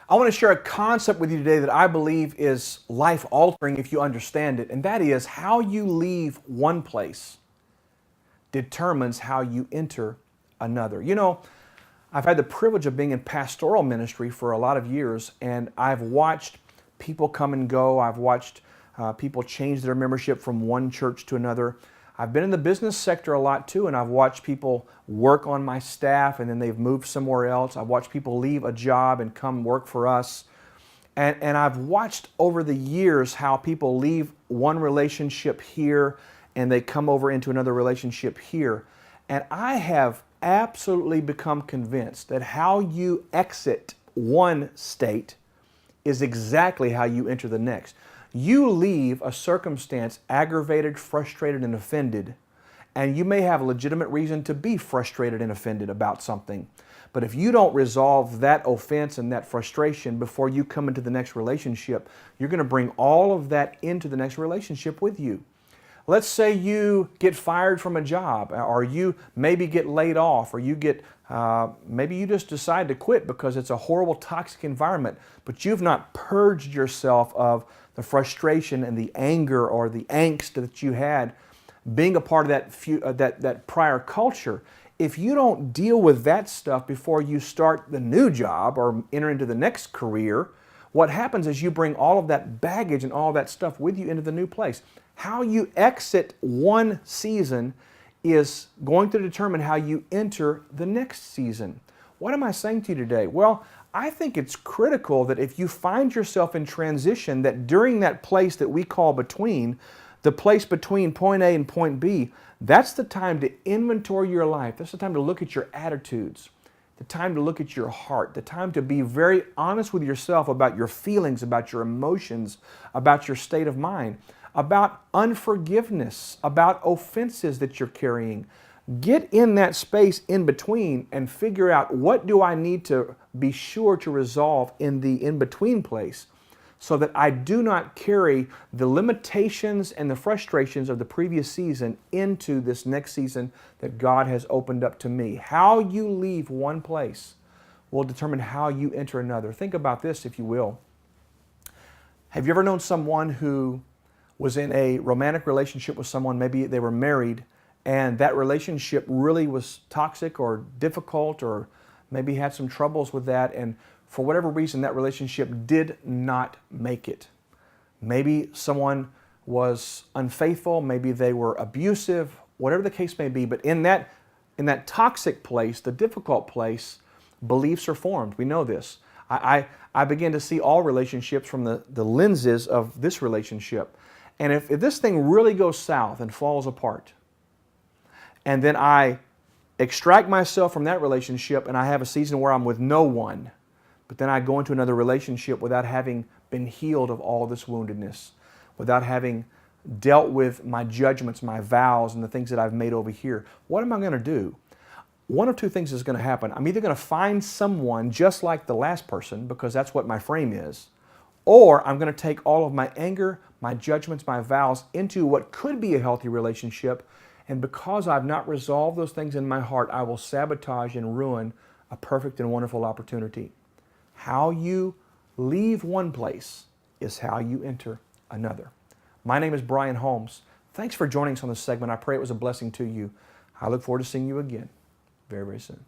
I want to share a concept with you today that I believe is life altering if you understand it, and that is how you leave one place determines how you enter another. You know, I've had the privilege of being in pastoral ministry for a lot of years, and I've watched people come and go. I've watched people change their membership from one church to another. I've been in the business sector a lot too, and I've watched people work on my staff and then they've moved somewhere else. I've watched people leave a job and come work for us. And I've watched over the years how people leave one relationship here and they come over into another relationship here. And I have absolutely become convinced that how you exit one state is exactly how you enter the next. You leave a circumstance aggravated, frustrated, and offended, and you may have a legitimate reason to be frustrated and offended about something. But if you don't resolve that offense and that frustration before you come into the next relationship, you're going to bring all of that into the next relationship with you. Let's say you get fired from a job, or you maybe get laid off, or you get maybe you just decide to quit because it's a horrible, toxic environment, but you've not purged yourself of the frustration and the anger or the angst that you had being a part of that prior culture. If you don't deal with that stuff before you start the new job or enter into the next career, what happens is you bring all of that baggage and all that stuff with you into the new place. How you exit one season is going to determine how you enter the next season. What am I saying to you today? Well, I think it's critical that if you find yourself in transition, that during that place that we call between, the place between point A and point B, that's the time to inventory your life. That's the time to look at your attitudes, the time to look at your heart, the time to be very honest with yourself about your feelings, about your emotions, about your state of mind, about unforgiveness, about offenses that you're carrying. Get in that space in between and figure out, what do I need to be sure to resolve in the in-between place so that I do not carry the limitations and the frustrations of the previous season into this next season that God has opened up to me. How you leave one place will determine how you enter another. Think about this, if you will. Have you ever known someone who was in a romantic relationship with someone, maybe they were married, and that relationship really was toxic or difficult, or maybe had some troubles with that, and for whatever reason that relationship did not make it? Maybe someone was unfaithful, maybe they were abusive, whatever the case may be, but in that toxic place, the difficult place, beliefs are formed. We know this. I begin to see all relationships from the lenses of this relationship. And if this thing really goes south and falls apart, and then I extract myself from that relationship and I have a season where I'm with no one, but then I go into another relationship without having been healed of all this woundedness, without having dealt with my judgments, my vows, and the things that I've made over here, what am I going to do? One of two things is going to happen. I'm either going to find someone just like the last person, because that's what my frame is, or I'm going to take all of my anger, my judgments, my vows into what could be a healthy relationship, and because I've not resolved those things in my heart, I will sabotage and ruin a perfect and wonderful opportunity. How you leave one place is how you enter another. My name is Brian Holmes. Thanks for joining us on this segment. I pray it was a blessing to you. I look forward to seeing you again very, very soon.